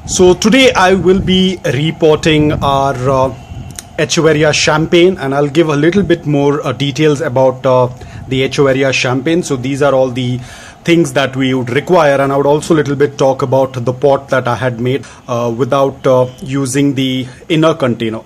So today I will be reporting our Echeverria champagne, and I'll give a little bit more details about the Echeverria champagne. So these are all the things that we would require, and I would also a little bit talk about the pot that I had made without using the inner container.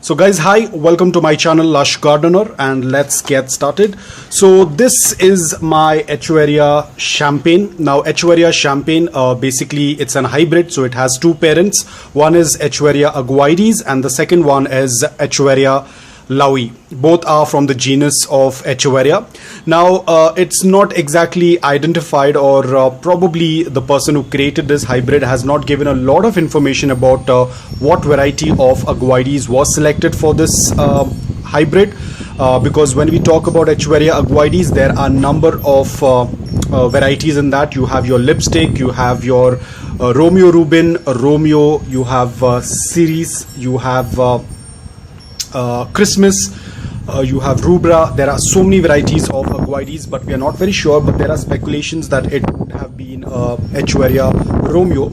So guys, hi, welcome to my channel Lush Gardener, and let's get started. So this is my Echeverria champagne. Now Echeverria champagne, basically it's an hybrid, so it has two parents. One is Echeverria aguides and the second one is Echeverria laui. Both are from the genus of Echeverria. Now it's not exactly identified, or probably the person who created this hybrid has not given a lot of information about what variety of aguides was selected for this hybrid, because when we talk about Echeverria aguides, there are a number of varieties in that. You have your lipstick, you have your Romeo Rubin, Romeo, you have Ceres, you have Christmas, you have Rubra. There are so many varieties of aguides, but we are not very sure, but there are speculations that it would have been Echeverria Romeo.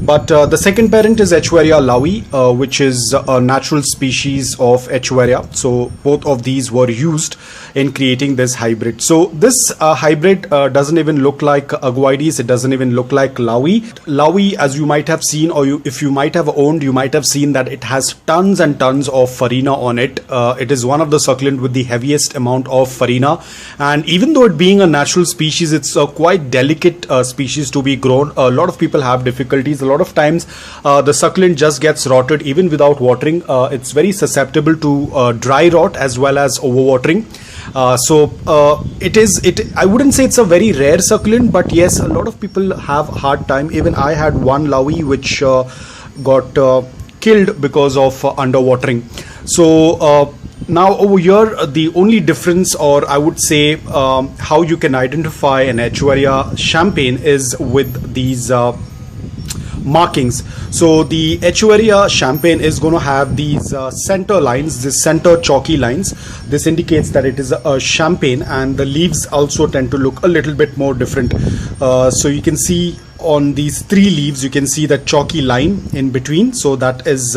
But the second parent is Echeverria laui, which is a natural species of Echeverria. So both of these were used in creating this hybrid. So this hybrid doesn't even look like aguides, it doesn't even look like laui. Laui, as you might have seen, or if you might have owned, you might have seen that it has tons and tons of farina on it. It is one of the succulent with the heaviest amount of farina, and even though it being a natural species, it's a quite delicate species to be grown. A lot of people have difficulties. A lot of times the succulent just gets rotted even without watering. It's very susceptible to dry rot as well as overwatering. I wouldn't say it's a very rare succulent, but yes, a lot of people have a hard time. Even I had one laui which got killed because of underwatering. So now over here, the only difference, or I would say how you can identify an Echeverria champagne, is with these markings. So the Echeverria champagne is going to have these center lines, this center chalky lines. This indicates that it is a champagne, and the leaves also tend to look a little bit more different. So you can see on these three leaves, you can see the chalky line in between. So that is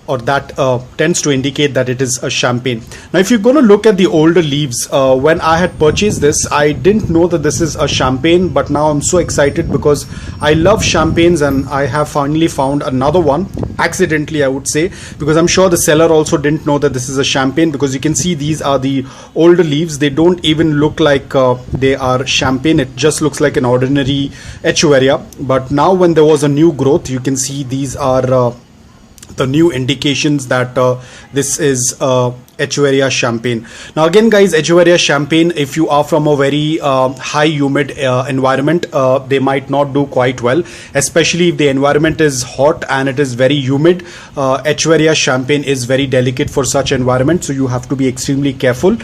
that tends to indicate that it is a champagne. Now if you're going to look at the older leaves, when I had purchased this, I didn't know that this is a champagne, but now I'm so excited because I love champagnes, and I have finally found another one, accidentally I would say, because I'm sure the seller also didn't know that this is a champagne, because you can see these are the older leaves. They don't even look like they are champagne. It just looks like an ordinary Echeverria. But now when there was a new growth, you can see these are the new indications that this is Echeverria champagne. Now again guys, Echeverria champagne, if you are from a very high humid environment, they might not do quite well, especially if the environment is hot and it is very humid. Echeverria champagne is very delicate for such environment, so you have to be extremely careful.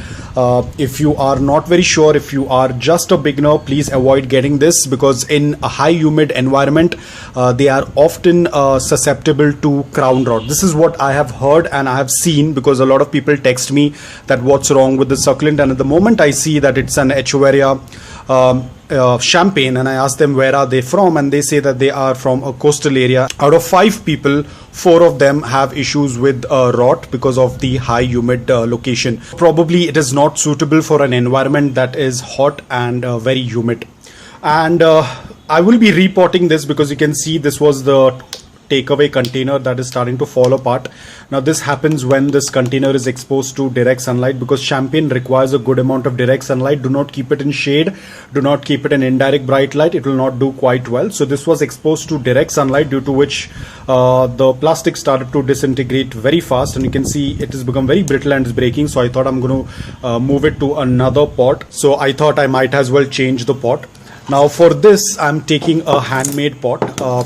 If you are not very sure, if you are just a beginner, please avoid getting this, because in a high humid environment they are often susceptible to crown rot. This is what I have heard and I have seen, because a lot of people text me that what's wrong with the succulent, and at the moment I see that it's an Echeverria champagne, and I ask them where are they from, and they say that they are from a coastal area. Out of 5 people, 4 of them have issues with rot because of the high humid location. Probably it is not suitable for an environment that is hot and very humid. And I will be reporting this because you can see this was the takeaway container that is starting to fall apart. Now this happens when this container is exposed to direct sunlight, because champagne requires a good amount of direct sunlight. Do not keep it in shade, do not keep it in indirect bright light, it will not do quite well. So this was exposed to direct sunlight, due to which the plastic started to disintegrate very fast, and you can see it has become very brittle and is breaking. So I thought I'm going to move it to another pot. So I thought I might as well change the pot. Now for this, I'm taking a handmade pot.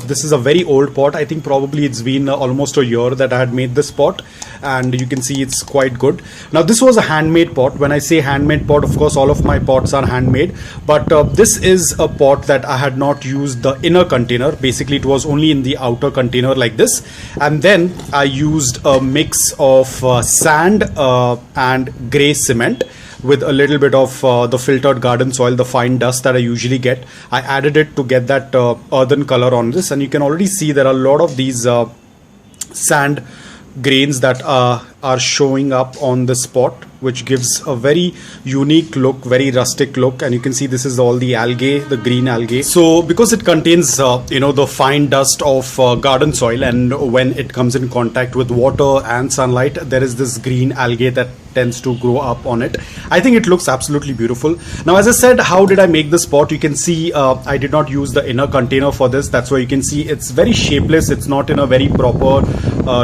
This is a very old pot. I think probably it's been almost a year that I had made this pot, and you can see it's quite good. Now this was a handmade pot. When I say handmade pot, of course all of my pots are handmade, but this is a pot that I had not used the inner container. Basically it was only in the outer container like this, and then I used a mix of sand and grey cement, with a little bit of the filtered garden soil, the fine dust that I usually get. I added it to get that earthen color on this, and you can already see there are a lot of these sand grains that are showing up on the spot, which gives a very unique look, very rustic look. And you can see this is all the algae, the green algae. So because it contains the fine dust of garden soil, and when it comes in contact with water and sunlight, there is this green algae that tends to grow up on it. I think it looks absolutely beautiful. Now, as I said, how did I make this pot? You can see I did not use the inner container for this. That's why you can see it's very shapeless. It's not in a very proper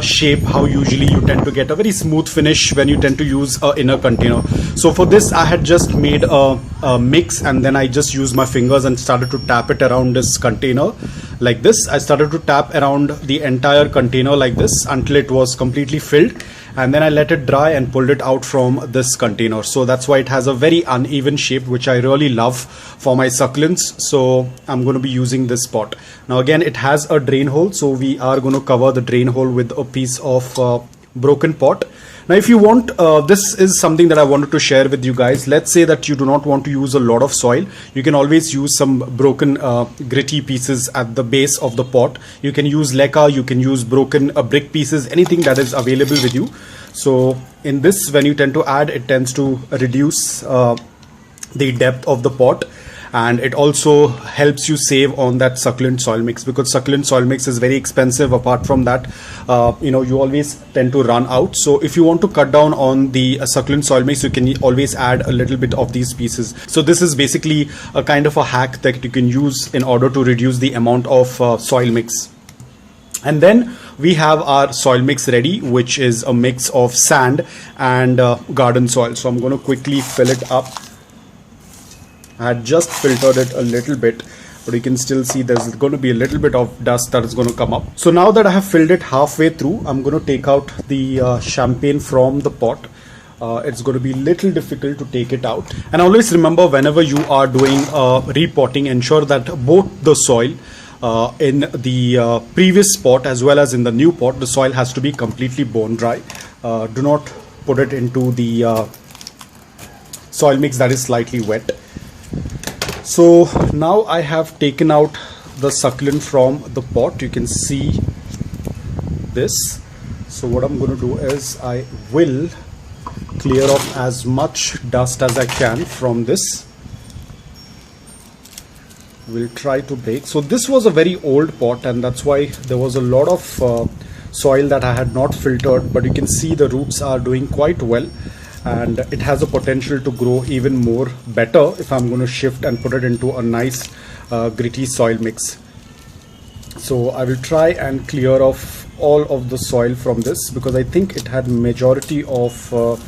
shape, how usually you tend to get a very smooth finish when you tend to use an inner container. So for this, I had just made a mix, and then I just used my fingers and started to tap it around this container like this. I started to tap around the entire container like this until it was completely filled, and then I let it dry and pulled it out from this container. So that's why it has a very uneven shape, which I really love for my succulents. So I'm going to be using this pot. Now again, it has a drain hole, so we are going to cover the drain hole with a piece of broken pot. Now if you want, this is something that I wanted to share with you guys. Let's say that you do not want to use a lot of soil. You can always use some broken gritty pieces at the base of the pot. You can use leca, you can use broken brick pieces, anything that is available with you. So in this, when you tend to add, it tends to reduce the depth of the pot, and it also helps you save on that succulent soil mix, because succulent soil mix is very expensive. Apart from that, you always tend to run out. So if you want to cut down on the succulent soil mix, you can always add a little bit of these pieces. So this is basically a kind of a hack that you can use in order to reduce the amount of soil mix. And then we have our soil mix ready, which is a mix of sand and garden soil. So I'm going to quickly fill it up. I had just filtered it a little bit, but you can still see there's going to be a little bit of dust that is going to come up. So now that I have filled it halfway through, I'm going to take out the champagne from the pot. It's going to be a little difficult to take it out. And always remember, whenever you are doing repotting, ensure that both the soil in the previous pot as well as in the new pot, the soil has to be completely bone dry. Do not put it into the soil mix that is slightly wet. So now I have taken out the succulent from the pot. You can see this. So what I'm going to do is I will clear off as much dust as I can from this. We'll try to break. So this was a very old pot, and that's why there was a lot of soil that I had not filtered, but you can see the roots are doing quite well, and it has a potential to grow even more better if I'm going to shift and put it into a nice gritty soil mix. So I will try and clear off all of the soil from this, because I think it had majority of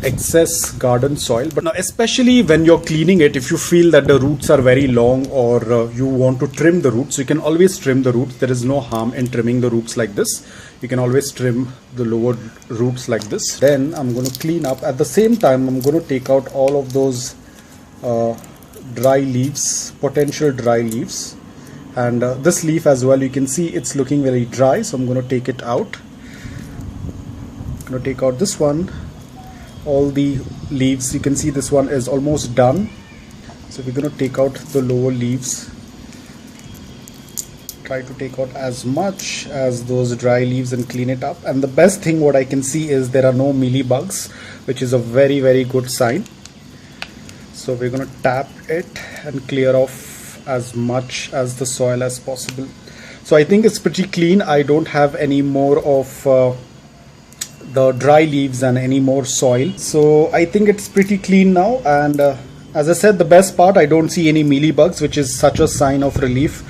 excess garden soil. But now, especially when you're cleaning it, if you feel that the roots are very long, or you want to trim the roots, you can always trim the roots. There is no harm in trimming the roots like this. You can always trim the lower roots like this. Then I'm going to clean up. At the same time, I'm going to take out all of those dry leaves, potential dry leaves. And this leaf as well, you can see it's looking very dry, so I'm going to take it out. I'm going to take out this one. All the leaves, you can see this one is almost done. So we're going to take out the lower leaves. Try to take out as much as those dry leaves and clean it up. And the best thing what I can see is there are no mealybugs, which is a very, very good sign. So we're going to tap it and clear off as much as the soil as possible. So I think it's pretty clean. I don't have any more of the dry leaves and any more soil. So I think it's pretty clean now. And as I said, the best part, I don't see any mealybugs, which is such a sign of relief.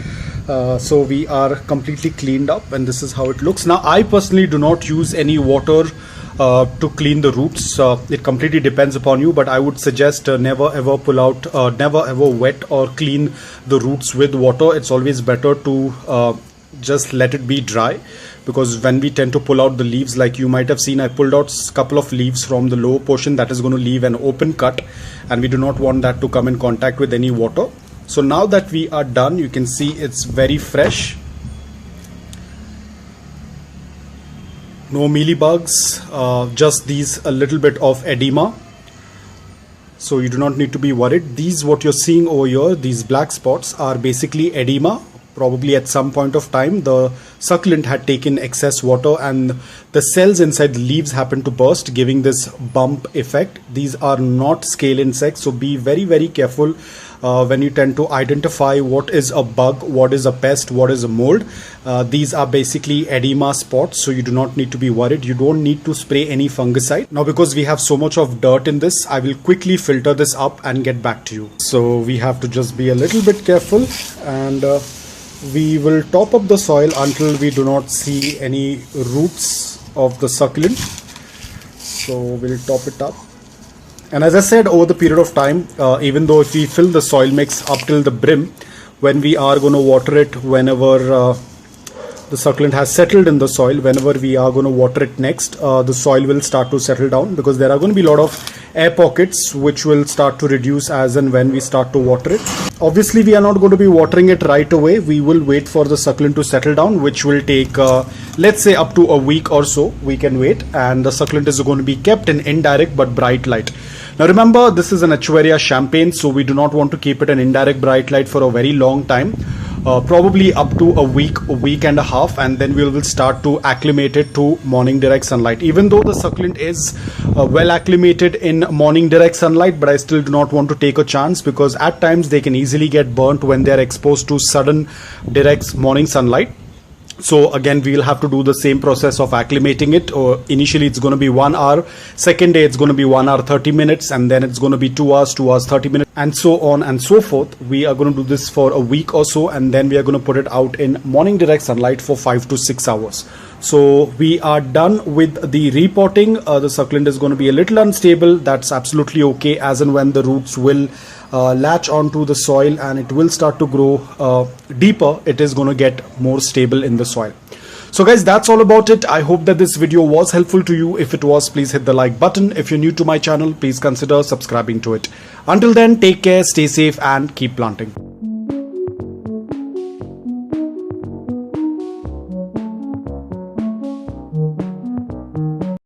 So we are completely cleaned up, and this is how it looks. Now I personally do not use any water to clean the roots. It completely depends upon you, but I would suggest never ever pull out, never ever wet or clean the roots with water. It's always better to just let it be dry, because when we tend to pull out the leaves, like you might have seen, I pulled out a couple of leaves from the lower portion. That is going to leave an open cut, and we do not want that to come in contact with any water. So now that we are done, you can see it's very fresh. No mealybugs, just these a little bit of edema. so you do not need to be worried. These, what you're seeing over here, these black spots are basically edema. Probably at some point of time the succulent had taken excess water and the cells inside the leaves happened to burst, giving this bump effect. These are not scale insects, so be very careful when you tend to identify what is a bug, what is a pest, what is a mold. These are basically edema spots, so you do not need to be worried. You don't need to spray any fungicide. Now, because we have so much of dirt in this, I will quickly filter this up and get back to you. So we have to just be a little bit careful, and we will top up the soil until we do not see any roots of the succulent. So we'll top it up. And as I said, over the period of time, even though if we fill the soil mix up till the brim, when we are going to water it, whenever the succulent has settled in the soil, whenever we are going to water it next, the soil will start to settle down, because there are going to be a lot of air pockets which will start to reduce as and when we start to water it. Obviously, we are not going to be watering it right away. We will wait for the succulent to settle down, which will take let's say up to a week or so. We can wait, and the succulent is going to be kept in indirect but bright light. Now remember, this is an Echeveria champagne, so we do not want to keep it in indirect bright light for a very long time. Probably up to a week and a half, and then we will start to acclimate it to morning direct sunlight. Even though the succulent is well acclimated in morning direct sunlight, but I still do not want to take a chance, because at times they can easily get burnt when they are exposed to sudden direct morning sunlight. So again, we will have to do the same process of acclimating it. Or initially it's going to be 1 hour, second day it's going to be 1 hour 30 minutes, and then it's going to be 2 hours 30 minutes, and so on and so forth. We are going to do this for a week or so, and then we are going to put it out in morning direct sunlight for 5 to 6 hours. So we are done with the repotting. The succulent is going to be a little unstable. That's absolutely okay. As and when the roots will latch onto the soil and it will start to grow deeper, it is going to get more stable in the soil. So guys, that's all about it. I hope that this video was helpful to you. If it was, please hit the like button. If you're new to my channel, please consider subscribing to it. Until then, take care, stay safe, and keep planting.